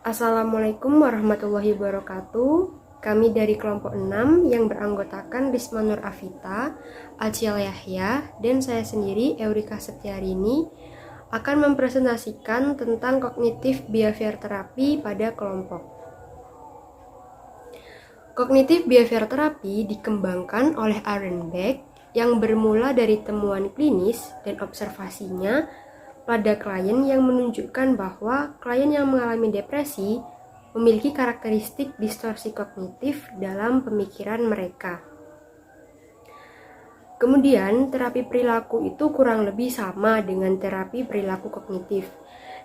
Assalamualaikum warahmatullahi wabarakatuh. Kami dari kelompok 6 yang beranggotakan Risma Nur Afita, Aciel Yahya, dan saya sendiri Eurika Setiarini akan mempresentasikan tentang kognitif behavior terapi pada kelompok. Kognitif behavior terapi dikembangkan oleh Aaron Beck yang bermula dari temuan klinis dan observasinya pada klien yang menunjukkan bahwa klien yang mengalami depresi memiliki karakteristik distorsi kognitif dalam pemikiran mereka. Kemudian, terapi perilaku itu kurang lebih sama dengan terapi perilaku kognitif,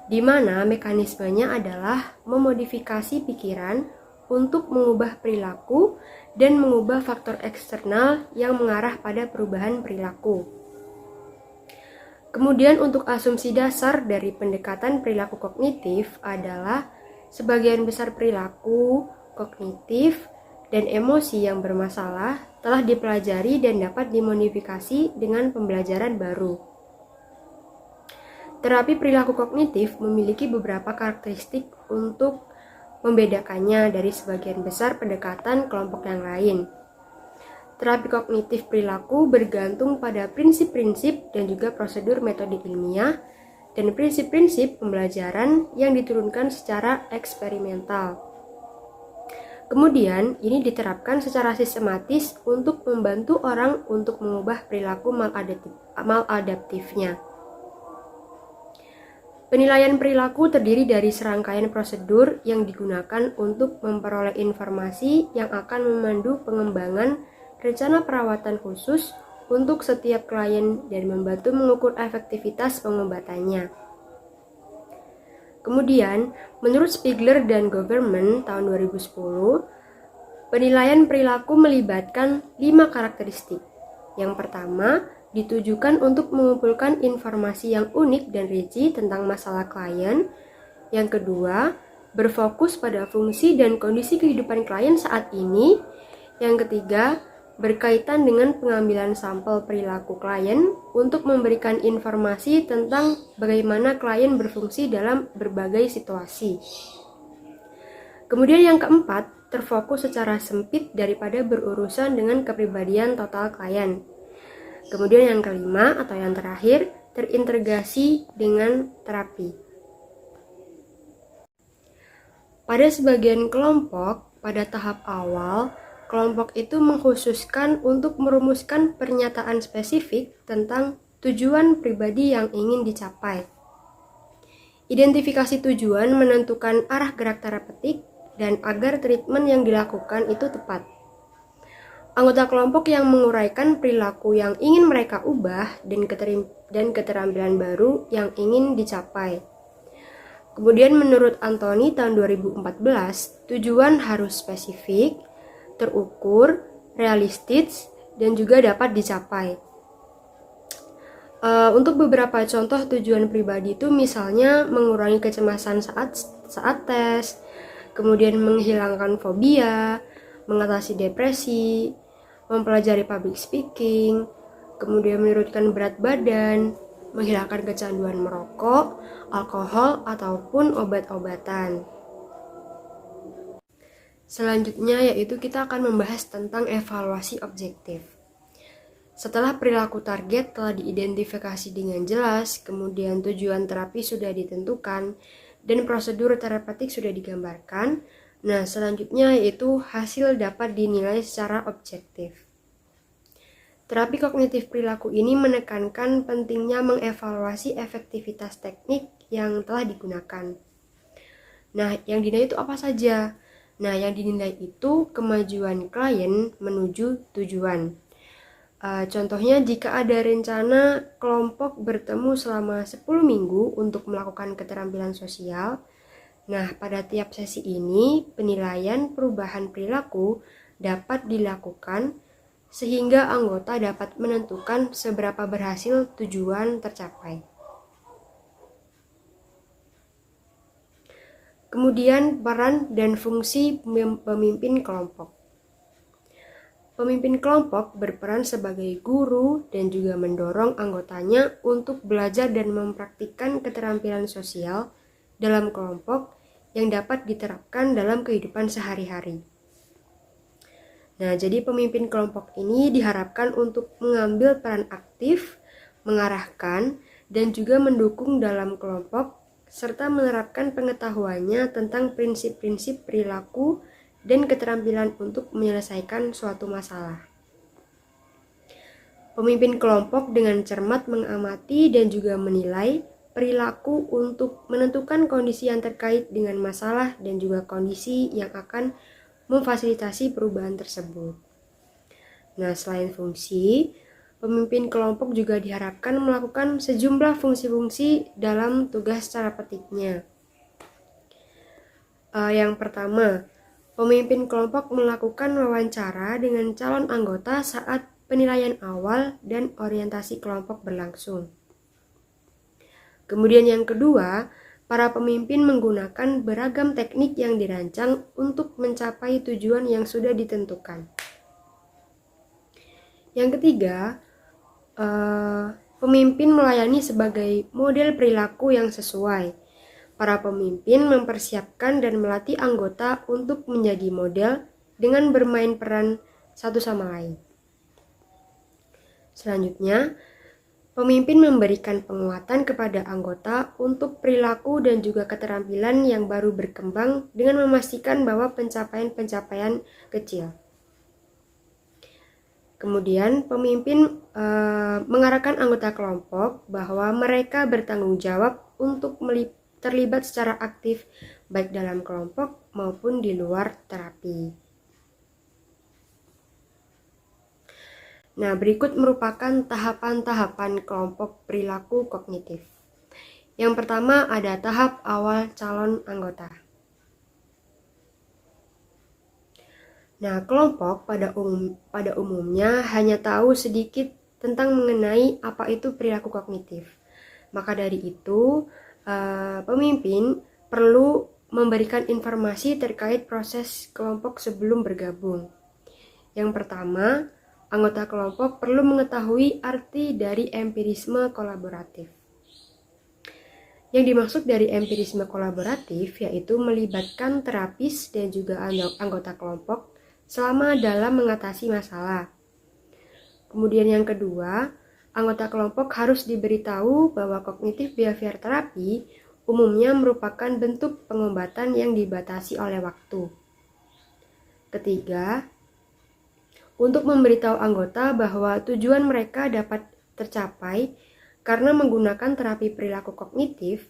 di mana mekanismenya adalah memodifikasi pikiran untuk mengubah perilaku dan mengubah faktor eksternal yang mengarah pada perubahan perilaku. Kemudian untuk asumsi dasar dari pendekatan perilaku kognitif adalah sebagian besar perilaku, kognitif, dan emosi yang bermasalah telah dipelajari dan dapat dimodifikasi dengan pembelajaran baru. Terapi perilaku kognitif memiliki beberapa karakteristik untuk membedakannya dari sebagian besar pendekatan kelompok yang lain. Terapi kognitif perilaku bergantung pada prinsip-prinsip dan juga prosedur metode ilmiah dan prinsip-prinsip pembelajaran yang diturunkan secara eksperimental. Kemudian, ini diterapkan secara sistematis untuk membantu orang untuk mengubah perilaku maladaptifnya. Penilaian perilaku terdiri dari serangkaian prosedur yang digunakan untuk memperoleh informasi yang akan memandu pengembangan rencana perawatan khusus untuk setiap klien dan membantu mengukur efektivitas pengobatannya. Kemudian, menurut Spiegler dan Government tahun 2010, penilaian perilaku melibatkan 5 karakteristik. Yang pertama, ditujukan untuk mengumpulkan informasi yang unik dan rinci tentang masalah klien. Yang kedua, berfokus pada fungsi dan kondisi kehidupan klien saat ini. Yang ketiga, berkaitan dengan pengambilan sampel perilaku klien untuk memberikan informasi tentang bagaimana klien berfungsi dalam berbagai situasi. Kemudian yang keempat, terfokus secara sempit daripada berurusan dengan kepribadian total klien. Kemudian yang kelima atau yang terakhir, terintegrasi dengan terapi. Pada sebagian kelompok, pada tahap awal, kelompok itu mengkhususkan untuk merumuskan pernyataan spesifik tentang tujuan pribadi yang ingin dicapai. Identifikasi tujuan menentukan arah gerak terapeutik dan agar treatment yang dilakukan itu tepat. Anggota kelompok yang menguraikan perilaku yang ingin mereka ubah dan keterampilan baru yang ingin dicapai. Kemudian menurut Anthony tahun 2014, tujuan harus spesifik, terukur, realistis, dan juga dapat dicapai. Untuk beberapa contoh tujuan pribadi itu misalnya mengurangi kecemasan saat tes, kemudian menghilangkan fobia, mengatasi depresi, mempelajari public speaking, kemudian menurunkan berat badan, menghilangkan kecanduan merokok, alkohol, ataupun obat-obatan. Selanjutnya yaitu kita akan membahas tentang evaluasi objektif. Setelah perilaku target telah diidentifikasi dengan jelas, kemudian tujuan terapi sudah ditentukan, dan prosedur terapeutik sudah digambarkan, nah selanjutnya yaitu hasil dapat dinilai secara objektif. Terapi kognitif perilaku ini menekankan pentingnya mengevaluasi efektivitas teknik yang telah digunakan. Nah, yang dinilai itu apa saja? Nah, yang dinilai itu kemajuan klien menuju tujuan. Contohnya, jika ada rencana kelompok bertemu selama 10 minggu untuk melakukan keterampilan sosial, nah pada tiap sesi ini penilaian perubahan perilaku dapat dilakukan sehingga anggota dapat menentukan seberapa berhasil tujuan tercapai. Kemudian peran dan fungsi pemimpin kelompok. Pemimpin kelompok berperan sebagai guru dan juga mendorong anggotanya untuk belajar dan mempraktikkan keterampilan sosial dalam kelompok yang dapat diterapkan dalam kehidupan sehari-hari. Nah, jadi pemimpin kelompok ini diharapkan untuk mengambil peran aktif, mengarahkan, dan juga mendukung dalam kelompok, serta menerapkan pengetahuannya tentang prinsip-prinsip perilaku dan keterampilan untuk menyelesaikan suatu masalah. Pemimpin kelompok dengan cermat mengamati dan juga menilai perilaku untuk menentukan kondisi yang terkait dengan masalah dan juga kondisi yang akan memfasilitasi perubahan tersebut. Nah, selain fungsi, pemimpin kelompok juga diharapkan melakukan sejumlah fungsi-fungsi dalam tugas cara petiknya. Yang pertama, pemimpin kelompok melakukan wawancara dengan calon anggota saat penilaian awal dan orientasi kelompok berlangsung. Kemudian yang kedua, para pemimpin menggunakan beragam teknik yang dirancang untuk mencapai tujuan yang sudah ditentukan. Yang ketiga, pemimpin melayani sebagai model perilaku yang sesuai. Para pemimpin mempersiapkan dan melatih anggota untuk menjadi model dengan bermain peran satu sama lain. Selanjutnya, pemimpin memberikan penguatan kepada anggota untuk perilaku dan juga keterampilan yang baru berkembang dengan memastikan bahwa pencapaian-pencapaian kecil. Kemudian, pemimpin mengarahkan anggota kelompok bahwa mereka bertanggung jawab untuk terlibat secara aktif baik dalam kelompok maupun di luar terapi. Nah, berikut merupakan tahapan-tahapan kelompok perilaku kognitif. Yang pertama ada tahap awal calon anggota. Nah, kelompok pada umumnya hanya tahu sedikit tentang mengenai apa itu perilaku kognitif. Maka dari itu, pemimpin perlu memberikan informasi terkait proses kelompok sebelum bergabung. Yang pertama, anggota kelompok perlu mengetahui arti dari empirisme kolaboratif. Yang dimaksud dari empirisme kolaboratif yaitu melibatkan terapis dan juga anggota kelompok selama dalam mengatasi masalah. Kemudian yang kedua, anggota kelompok harus diberitahu bahwa kognitif behavior terapi umumnya merupakan bentuk pengobatan yang dibatasi oleh waktu. Ketiga, untuk memberitahu anggota bahwa tujuan mereka dapat tercapai karena menggunakan terapi perilaku kognitif,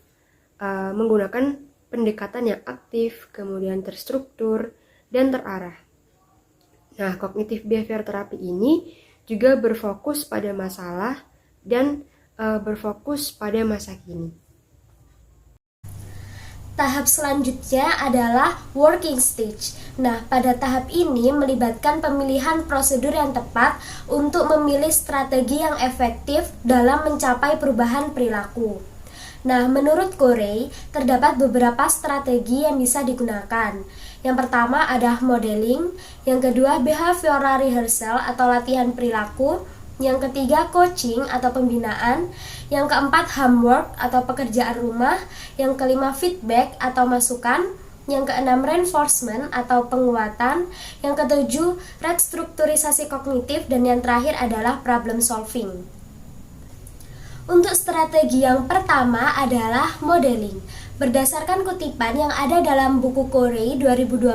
menggunakan pendekatan yang aktif, kemudian terstruktur, dan terarah. Nah, kognitif behavior terapi ini juga berfokus pada masalah dan berfokus pada masa kini. Tahap selanjutnya adalah working stage. Nah, pada tahap ini melibatkan pemilihan prosedur yang tepat untuk memilih strategi yang efektif dalam mencapai perubahan perilaku. Nah, menurut Corey, terdapat beberapa strategi yang bisa digunakan. Yang pertama ada modeling, yang kedua behavioral rehearsal atau latihan perilaku, yang ketiga coaching atau pembinaan, yang keempat homework atau pekerjaan rumah, yang kelima feedback atau masukan, yang keenam reinforcement atau penguatan, yang ketujuh restrukturisasi kognitif, dan yang terakhir adalah problem solving. Untuk strategi yang pertama adalah modeling. Berdasarkan kutipan yang ada dalam buku Corey 2012,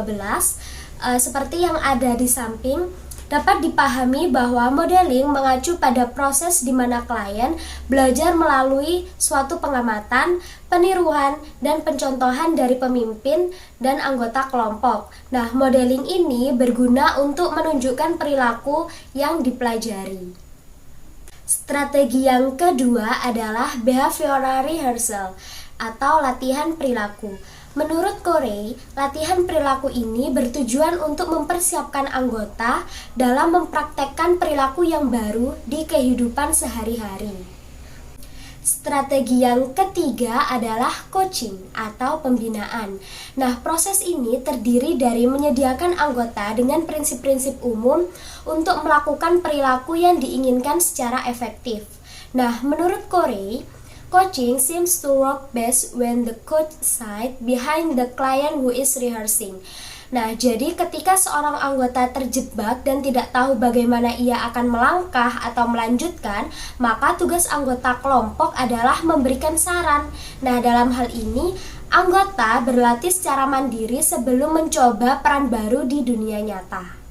seperti yang ada di samping, dapat dipahami bahwa modeling mengacu pada proses di mana klien belajar melalui suatu pengamatan, peniruan, dan pencontohan dari pemimpin dan anggota kelompok. Nah, modeling ini berguna untuk menunjukkan perilaku yang dipelajari. Strategi yang kedua adalah behavioral rehearsal atau latihan perilaku. Menurut Corey, latihan perilaku ini bertujuan untuk mempersiapkan anggota dalam mempraktekkan perilaku yang baru di kehidupan sehari-hari. Strategi yang ketiga adalah coaching atau pembinaan. Nah, proses ini terdiri dari menyediakan anggota dengan prinsip-prinsip umum untuk melakukan perilaku yang diinginkan secara efektif. Nah, menurut Corey, Coaching seems to work best when the coach sits behind the client who is rehearsing. Nah, jadi ketika seorang anggota terjebak dan tidak tahu bagaimana ia akan melangkah atau melanjutkan, maka tugas anggota kelompok adalah memberikan saran. Nah, dalam hal ini, anggota berlatih secara mandiri sebelum mencoba peran baru di dunia nyata.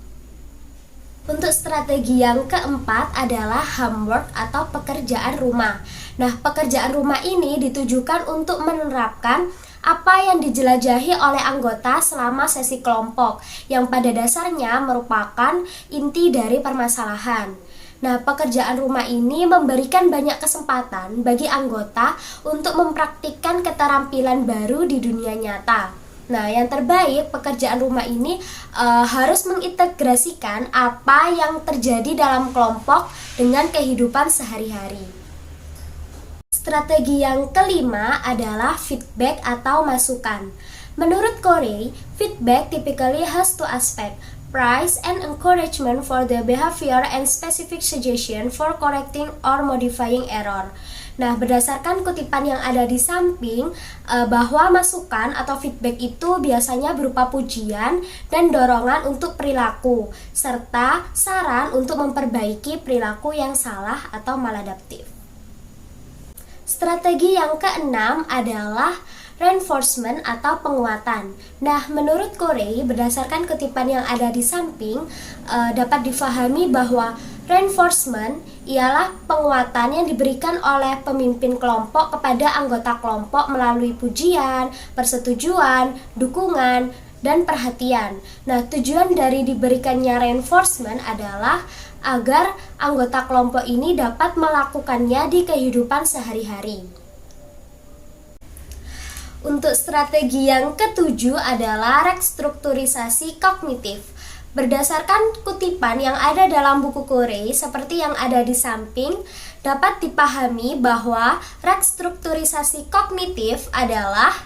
Untuk strategi yang keempat adalah homework atau pekerjaan rumah. Nah, pekerjaan rumah ini ditujukan untuk menerapkan apa yang dijelajahi oleh anggota selama sesi kelompok, yang pada dasarnya merupakan inti dari permasalahan. Nah, pekerjaan rumah ini memberikan banyak kesempatan bagi anggota untuk mempraktikkan keterampilan baru di dunia nyata. Nah, yang terbaik pekerjaan rumah ini harus mengintegrasikan apa yang terjadi dalam kelompok dengan kehidupan sehari-hari. Strategi yang kelima adalah feedback atau masukan. Menurut Corey, feedback typically has two aspects: praise and encouragement for the behavior and specific suggestion for correcting or modifying error. Nah, berdasarkan kutipan yang ada di samping, bahwa masukan atau feedback itu biasanya berupa pujian dan dorongan untuk perilaku, serta saran untuk memperbaiki perilaku yang salah atau maladaptif. Strategi yang keenam adalah reinforcement atau penguatan. Nah, menurut Corey, berdasarkan kutipan yang ada di samping, dapat difahami bahwa reinforcement ialah penguatan yang diberikan oleh pemimpin kelompok kepada anggota kelompok melalui pujian, persetujuan, dukungan, dan perhatian. Nah, tujuan dari diberikannya reinforcement adalah agar anggota kelompok ini dapat melakukannya di kehidupan sehari-hari. Untuk strategi yang ketujuh adalah restrukturisasi kognitif. Berdasarkan kutipan yang ada dalam buku Corey seperti yang ada di samping, dapat dipahami bahwa restrukturisasi kognitif adalah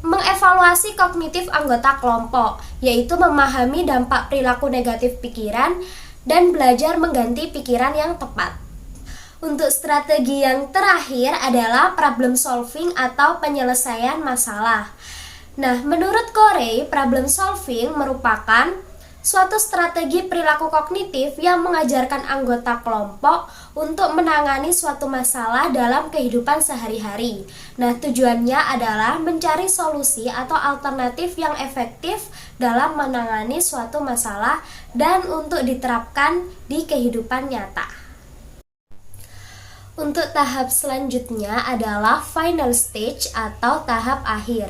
mengevaluasi kognitif anggota kelompok, yaitu memahami dampak perilaku negatif pikiran dan belajar mengganti pikiran yang tepat. Untuk strategi yang terakhir adalah problem solving atau penyelesaian masalah. Nah, menurut Corey, problem solving merupakan suatu strategi perilaku kognitif yang mengajarkan anggota kelompok untuk menangani suatu masalah dalam kehidupan sehari-hari. Nah, tujuannya adalah mencari solusi atau alternatif yang efektif dalam menangani suatu masalah dan untuk diterapkan di kehidupan nyata. Untuk tahap selanjutnya adalah final stage atau tahap akhir.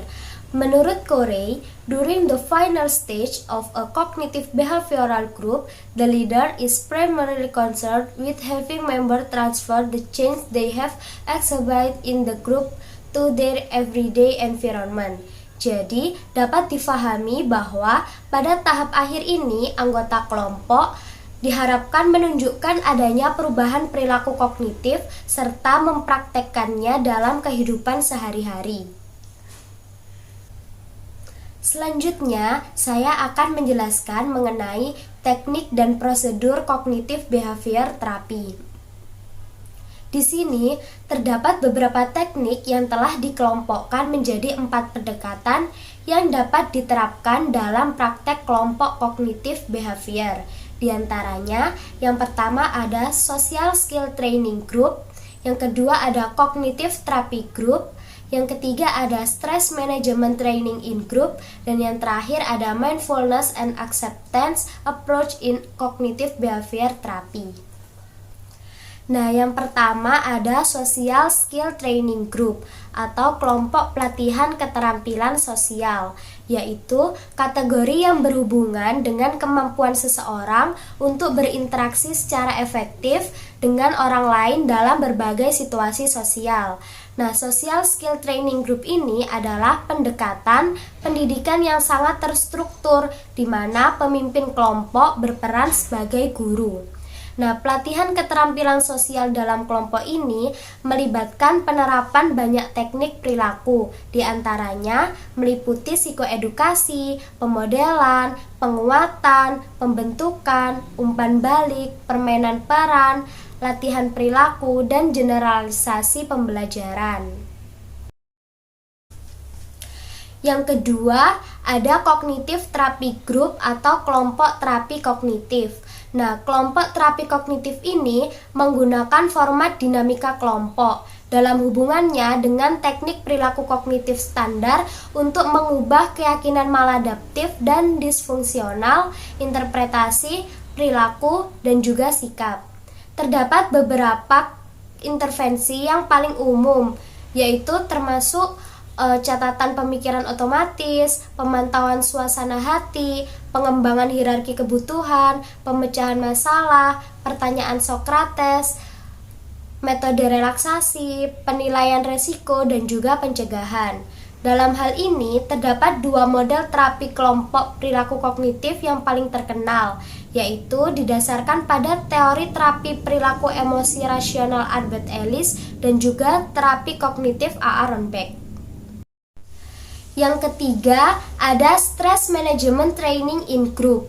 Menurut Corey, during the final stage of a cognitive behavioral group, the leader is primarily concerned with having members transfer the change they have exhibited in the group to their everyday environment. Jadi, dapat difahami bahwa pada tahap akhir ini, anggota kelompok diharapkan menunjukkan adanya perubahan perilaku kognitif serta mempraktekkannya dalam kehidupan sehari-hari. Selanjutnya, saya akan menjelaskan mengenai teknik dan prosedur kognitif behavior terapi. Di sini terdapat beberapa teknik yang telah dikelompokkan menjadi 4 pendekatan yang dapat diterapkan dalam praktek kelompok kognitif behavior. Di antaranya, yang pertama ada social skill training group, yang kedua ada cognitive therapy group, yang ketiga ada stress management training in group, dan yang terakhir ada mindfulness and acceptance approach in cognitive behavior therapy. Nah, yang pertama ada social skill training group atau kelompok pelatihan keterampilan sosial, yaitu kategori yang berhubungan dengan kemampuan seseorang untuk berinteraksi secara efektif dengan orang lain dalam berbagai situasi sosial. Nah, social skill training group ini adalah pendekatan pendidikan yang sangat terstruktur di mana pemimpin kelompok berperan sebagai guru. Nah, pelatihan keterampilan sosial dalam kelompok ini melibatkan penerapan banyak teknik perilaku, di antaranya meliputi psikoedukasi, pemodelan, penguatan, pembentukan, umpan balik, permainan peran, latihan perilaku, dan generalisasi pembelajaran. Yang kedua, ada kognitif terapi grup atau kelompok terapi kognitif. Nah, kelompok terapi kognitif ini menggunakan format dinamika kelompok dalam hubungannya dengan teknik perilaku kognitif standar untuk mengubah keyakinan maladaptif dan disfungsional, interpretasi, perilaku, dan juga sikap. Terdapat beberapa intervensi yang paling umum, yaitu termasuk catatan pemikiran otomatis, pemantauan suasana hati, pengembangan hierarki kebutuhan, pemecahan masalah, pertanyaan Sokrates, metode relaksasi, penilaian resiko, dan juga pencegahan. Dalam hal ini, terdapat dua model terapi kelompok perilaku kognitif yang paling terkenal, yaitu didasarkan pada teori terapi perilaku emosi rasional Albert Ellis dan juga terapi kognitif Aaron Beck. Yang ketiga, ada Stress Management Training in Group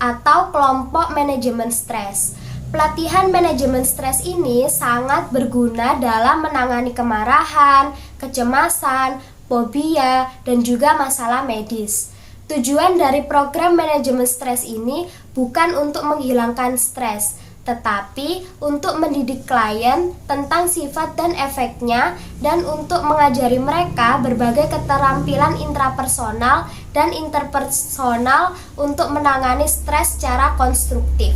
atau kelompok manajemen stres. Pelatihan manajemen stres ini sangat berguna dalam menangani kemarahan, kecemasan, fobia, dan juga masalah medis. Tujuan dari program manajemen stres ini bukan untuk menghilangkan stres, tetapi untuk mendidik klien tentang sifat dan efeknya dan untuk mengajari mereka berbagai keterampilan intrapersonal dan interpersonal untuk menangani stres secara konstruktif.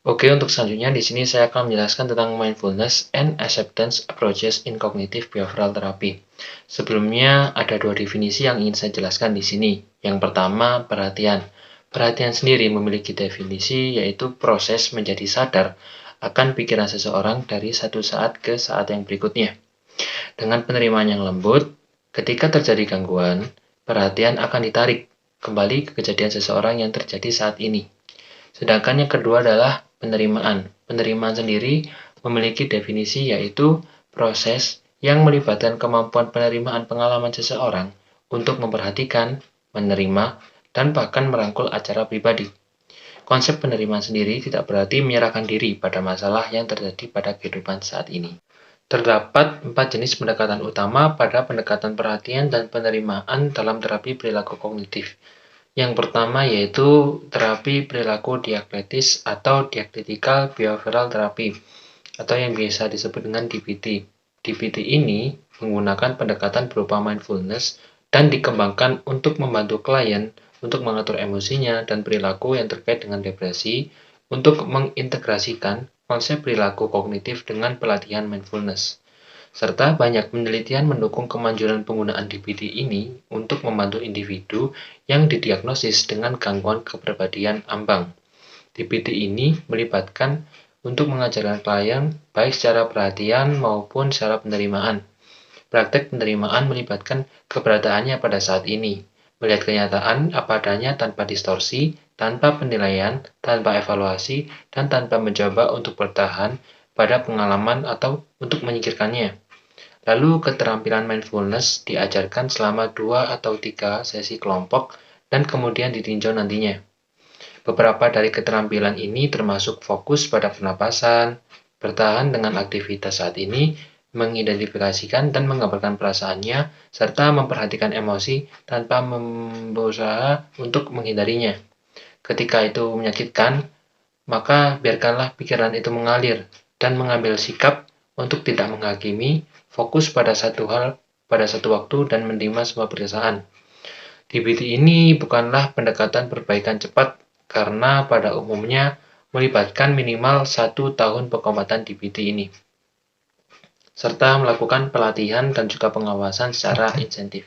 Oke, untuk selanjutnya di sini saya akan menjelaskan tentang mindfulness and acceptance approaches in cognitive behavioral therapy. Sebelumnya ada dua definisi yang ingin saya jelaskan di sini. Yang pertama, perhatian. Perhatian sendiri memiliki definisi yaitu proses menjadi sadar akan pikiran seseorang dari satu saat ke saat yang berikutnya. Dengan penerimaan yang lembut, ketika terjadi gangguan, perhatian akan ditarik kembali ke kejadian seseorang yang terjadi saat ini. Sedangkan yang kedua adalah penerimaan. Penerimaan sendiri memiliki definisi yaitu proses yang melibatkan kemampuan penerimaan pengalaman seseorang untuk memperhatikan, menerima, dan bahkan merangkul acara pribadi. Konsep penerimaan sendiri tidak berarti menyerahkan diri pada masalah yang terjadi pada kehidupan saat ini. Terdapat 4 jenis pendekatan utama pada pendekatan perhatian dan penerimaan dalam terapi perilaku kognitif. Yang pertama yaitu terapi perilaku diakletis atau dialectical behavioral therapy atau yang biasa disebut dengan DBT. DBT ini menggunakan pendekatan berupa mindfulness dan dikembangkan untuk membantu klien untuk mengatur emosinya dan perilaku yang terkait dengan depresi untuk mengintegrasikan konsep perilaku kognitif dengan pelatihan mindfulness. Serta banyak penelitian mendukung kemanjuran penggunaan DBT ini untuk membantu individu yang didiagnosis dengan gangguan kepribadian ambang. DBT ini melibatkan untuk mengajarkan klien baik secara perhatian maupun secara penerimaan. Praktek penerimaan melibatkan keberadaannya pada saat ini, melihat kenyataan apa adanya tanpa distorsi, tanpa penilaian, tanpa evaluasi, dan tanpa mencoba untuk bertahan pada pengalaman atau untuk menyingkirkannya. Lalu keterampilan mindfulness diajarkan selama 2 atau 3 sesi kelompok dan kemudian ditinjau nantinya. Beberapa dari keterampilan ini termasuk fokus pada pernapasan, bertahan dengan aktivitas saat ini, mengidentifikasikan dan menggambarkan perasaannya, serta memperhatikan emosi tanpa berusaha untuk menghindarinya. Ketika itu menyakitkan, maka biarkanlah pikiran itu mengalir dan mengambil sikap untuk tidak menghakimi, fokus pada satu hal pada satu waktu dan menerima semua perasaan. DBT ini bukanlah pendekatan perbaikan cepat karena pada umumnya melibatkan minimal 1 tahun pengobatan DBT ini, serta melakukan pelatihan dan juga pengawasan secara insentif.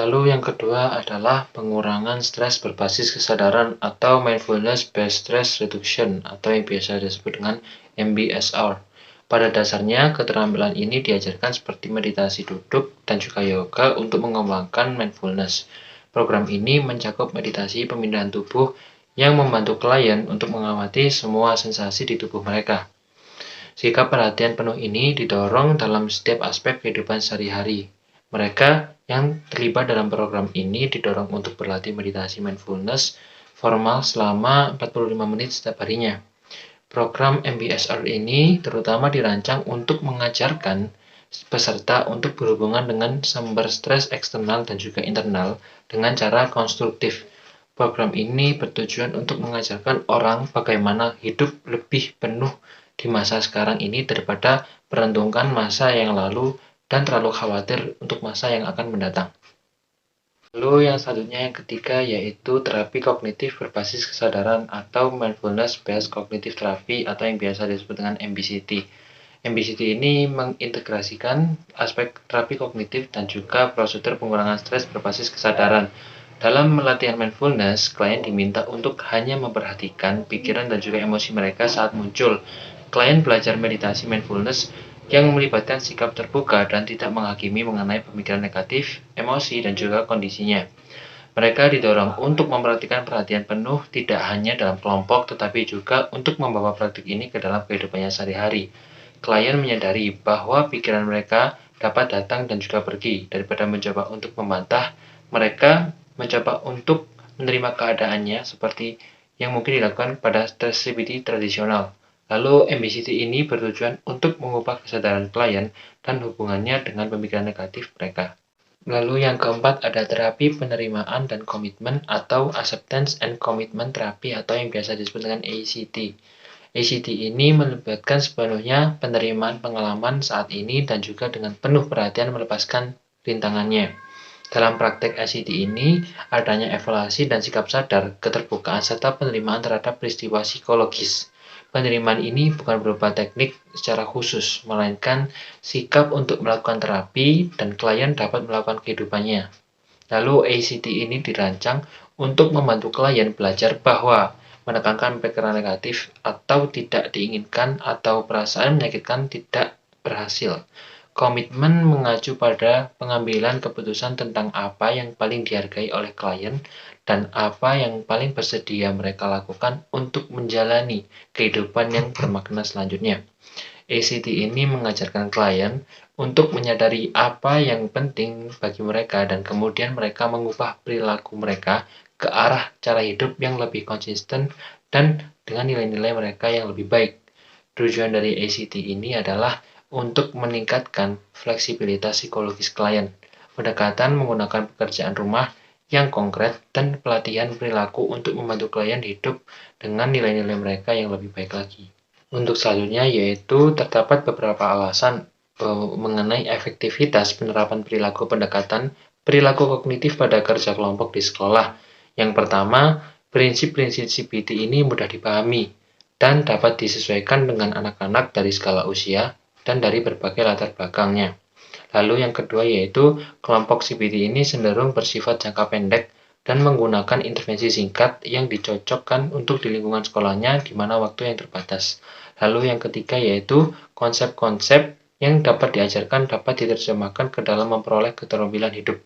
Lalu yang kedua adalah pengurangan stres berbasis kesadaran atau Mindfulness Based Stress Reduction atau yang biasa disebut dengan MBSR. Pada dasarnya, keterampilan ini diajarkan seperti meditasi duduk dan juga yoga untuk mengembangkan mindfulness. Program ini mencakup meditasi pemindahan tubuh yang membantu klien untuk mengamati semua sensasi di tubuh mereka. Sikap perhatian penuh ini didorong dalam setiap aspek kehidupan sehari-hari. Mereka yang terlibat dalam program ini didorong untuk berlatih meditasi mindfulness formal selama 45 menit setiap harinya. Program MBSR ini terutama dirancang untuk mengajarkan peserta untuk berhubungan dengan sumber stres eksternal dan juga internal dengan cara konstruktif. Program ini bertujuan untuk mengajarkan orang bagaimana hidup lebih penuh di masa sekarang ini daripada perhitungkan masa yang lalu dan terlalu khawatir untuk masa yang akan mendatang. Lalu yang selanjutnya yang ketiga yaitu terapi kognitif berbasis kesadaran atau Mindfulness Based Cognitive Therapy atau yang biasa disebut dengan MBCT. MBCT ini mengintegrasikan aspek terapi kognitif dan juga prosedur pengurangan stres berbasis kesadaran. Dalam latihan mindfulness, klien diminta untuk hanya memperhatikan pikiran dan juga emosi mereka saat muncul. Klien belajar meditasi mindfulness yang melibatkan sikap terbuka dan tidak menghakimi mengenai pemikiran negatif, emosi, dan juga kondisinya. Mereka didorong untuk memperhatikan perhatian penuh tidak hanya dalam kelompok tetapi juga untuk membawa praktik ini ke dalam kehidupannya sehari-hari. Klien menyadari bahwa pikiran mereka dapat datang dan juga pergi. Daripada mencoba untuk membantah, mereka mencoba untuk menerima keadaannya seperti yang mungkin dilakukan pada stress CBT tradisional. Lalu MBCT ini bertujuan untuk mengubah kesadaran klien dan hubungannya dengan pemikiran negatif mereka. Lalu yang keempat ada terapi penerimaan dan komitmen atau Acceptance and Commitment Therapy atau yang biasa disebut dengan ACT. ACT ini melibatkan sepenuhnya penerimaan pengalaman saat ini dan juga dengan penuh perhatian melepaskan rintangannya. Dalam praktek ACT ini, adanya evaluasi dan sikap sadar, keterbukaan, serta penerimaan terhadap peristiwa psikologis. Penerimaan ini bukan berupa teknik secara khusus, melainkan sikap untuk melakukan terapi dan klien dapat melakukan kehidupannya. Lalu ACT ini dirancang untuk membantu klien belajar bahwa menekankan pikiran negatif atau tidak diinginkan atau perasaan menyakitkan tidak berhasil. Komitmen mengacu pada pengambilan keputusan tentang apa yang paling dihargai oleh klien dan apa yang paling bersedia mereka lakukan untuk menjalani kehidupan yang bermakna selanjutnya. ACT ini mengajarkan klien untuk menyadari apa yang penting bagi mereka dan kemudian mereka mengubah perilaku mereka ke arah cara hidup yang lebih konsisten dan dengan nilai-nilai mereka yang lebih baik. Tujuan dari ACT ini adalah untuk meningkatkan fleksibilitas psikologis klien, pendekatan menggunakan pekerjaan rumah yang konkret, dan pelatihan perilaku untuk membantu klien hidup dengan nilai-nilai mereka yang lebih baik lagi. Untuk selanjutnya yaitu terdapat beberapa alasan mengenai efektivitas penerapan perilaku pendekatan perilaku kognitif pada kerja kelompok di sekolah. Yang pertama, prinsip-prinsip CBT ini mudah dipahami dan dapat disesuaikan dengan anak-anak dari skala usia dan dari berbagai latar belakangnya. Lalu yang kedua yaitu kelompok CBT ini cenderung bersifat jangka pendek dan menggunakan intervensi singkat yang dicocokkan untuk di lingkungan sekolahnya di mana waktu yang terbatas. Lalu yang ketiga yaitu konsep-konsep yang dapat diajarkan dapat diterjemahkan ke dalam memperoleh keterampilan hidup.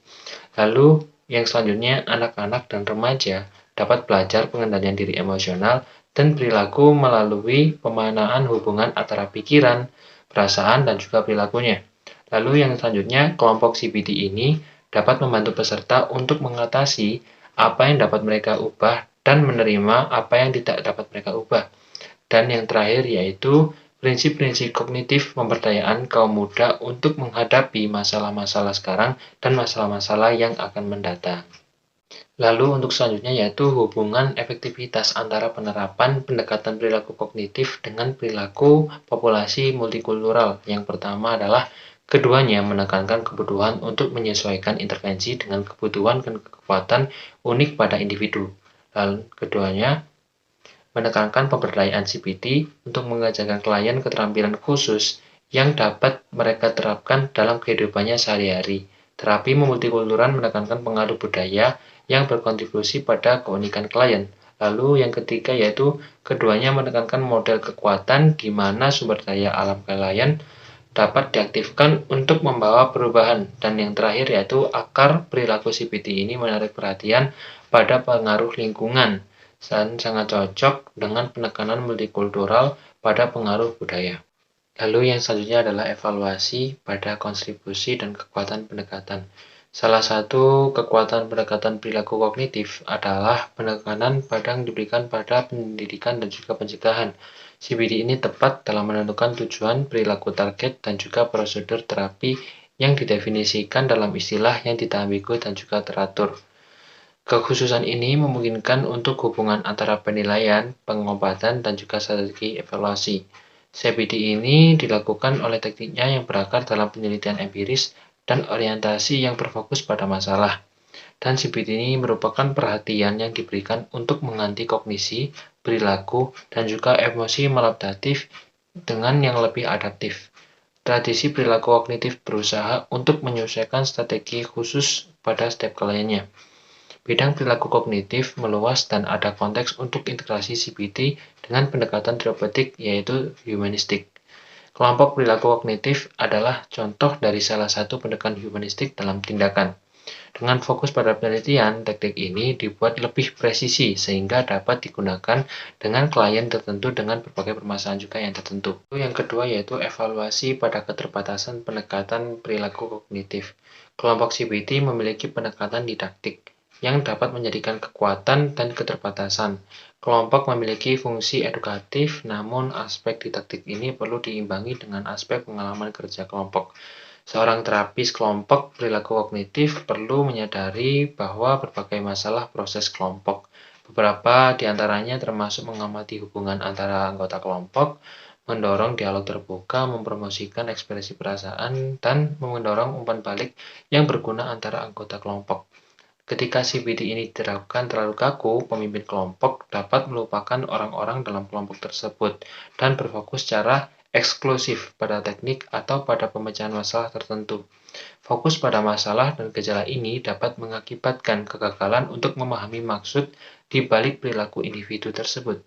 Lalu yang selanjutnya anak-anak dan remaja dapat belajar pengendalian diri emosional dan perilaku melalui pemanaan hubungan antara pikiran, perasaan, dan juga perilakunya. Lalu yang selanjutnya, kelompok CBT ini dapat membantu peserta untuk mengatasi apa yang dapat mereka ubah dan menerima apa yang tidak dapat mereka ubah. Dan yang terakhir yaitu prinsip-prinsip kognitif pemberdayaan kaum muda untuk menghadapi masalah-masalah sekarang dan masalah-masalah yang akan mendatang. Lalu untuk selanjutnya yaitu hubungan efektivitas antara penerapan pendekatan perilaku kognitif dengan perilaku populasi multikultural. Yang pertama adalah keduanya menekankan kebutuhan untuk menyesuaikan intervensi dengan kebutuhan dan kekuatan unik pada individu. Lalu keduanya menekankan pemberdayaan CBT untuk mengajarkan klien keterampilan khusus yang dapat mereka terapkan dalam kehidupannya sehari-hari. Terapi multikultural menekankan pengaruh budaya yang berkontribusi pada keunikan klien. Lalu yang ketiga yaitu keduanya menekankan model kekuatan di mana sumber daya alam klien dapat diaktifkan untuk membawa perubahan. Dan yang terakhir yaitu akar perilaku CBT ini menarik perhatian pada pengaruh lingkungan dan sangat cocok dengan penekanan multikultural pada pengaruh budaya. Lalu yang selanjutnya adalah evaluasi pada kontribusi dan kekuatan pendekatan. Salah satu kekuatan pendekatan perilaku kognitif adalah penekanan pada yang diberikan pada pendidikan dan juga pencegahan. CBD ini tepat dalam menentukan tujuan, perilaku target, dan juga prosedur terapi yang didefinisikan dalam istilah yang tidak ambigu dan juga teratur. Kekhususan ini memungkinkan untuk hubungan antara penilaian, pengobatan, dan juga strategi evaluasi. CBD ini dilakukan oleh tekniknya yang berakar dalam penelitian empiris dan orientasi yang berfokus pada masalah. Dan CBD ini merupakan perhatian yang diberikan untuk mengganti kognisi, perilaku, dan juga emosi maladaptif dengan yang lebih adaptif. Tradisi perilaku kognitif berusaha untuk menyesuaikan strategi khusus pada setiap kliennya. Bidang perilaku kognitif meluas dan ada konteks untuk integrasi CBT dengan pendekatan terapeutik yaitu humanistik. Kelompok perilaku kognitif adalah contoh dari salah satu pendekatan humanistik dalam tindakan. Dengan fokus pada penelitian, teknik ini dibuat lebih presisi sehingga dapat digunakan dengan klien tertentu dengan berbagai permasalahan juga yang tertentu. Yang kedua yaitu evaluasi pada keterbatasan pendekatan perilaku kognitif. Kelompok CBT memiliki pendekatan didaktik yang dapat menjadikan kekuatan dan keterbatasan. Kelompok memiliki fungsi edukatif, namun aspek didaktik ini perlu diimbangi dengan aspek pengalaman kerja kelompok. Seorang terapis kelompok perilaku kognitif perlu menyadari bahwa berbagai masalah proses kelompok. Beberapa di antaranya termasuk mengamati hubungan antara anggota kelompok, mendorong dialog terbuka, mempromosikan ekspresi perasaan, dan mendorong umpan balik yang berguna antara anggota kelompok. Ketika CBD ini diterapkan terlalu kaku, pemimpin kelompok dapat melupakan orang-orang dalam kelompok tersebut dan berfokus secara eksklusif pada teknik atau pada pemecahan masalah tertentu. Fokus pada masalah dan gejala ini dapat mengakibatkan kegagalan untuk memahami maksud di balik perilaku individu tersebut.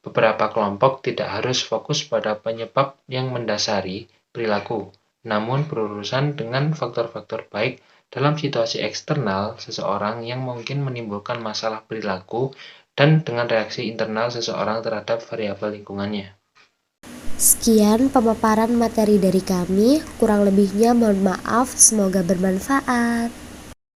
Beberapa kelompok tidak harus fokus pada penyebab yang mendasari perilaku, namun berurusan dengan faktor-faktor baik dalam situasi eksternal seseorang yang mungkin menimbulkan masalah perilaku dan dengan reaksi internal seseorang terhadap variabel lingkungannya. Sekian pemaparan materi dari kami, kurang lebihnya mohon maaf, semoga bermanfaat.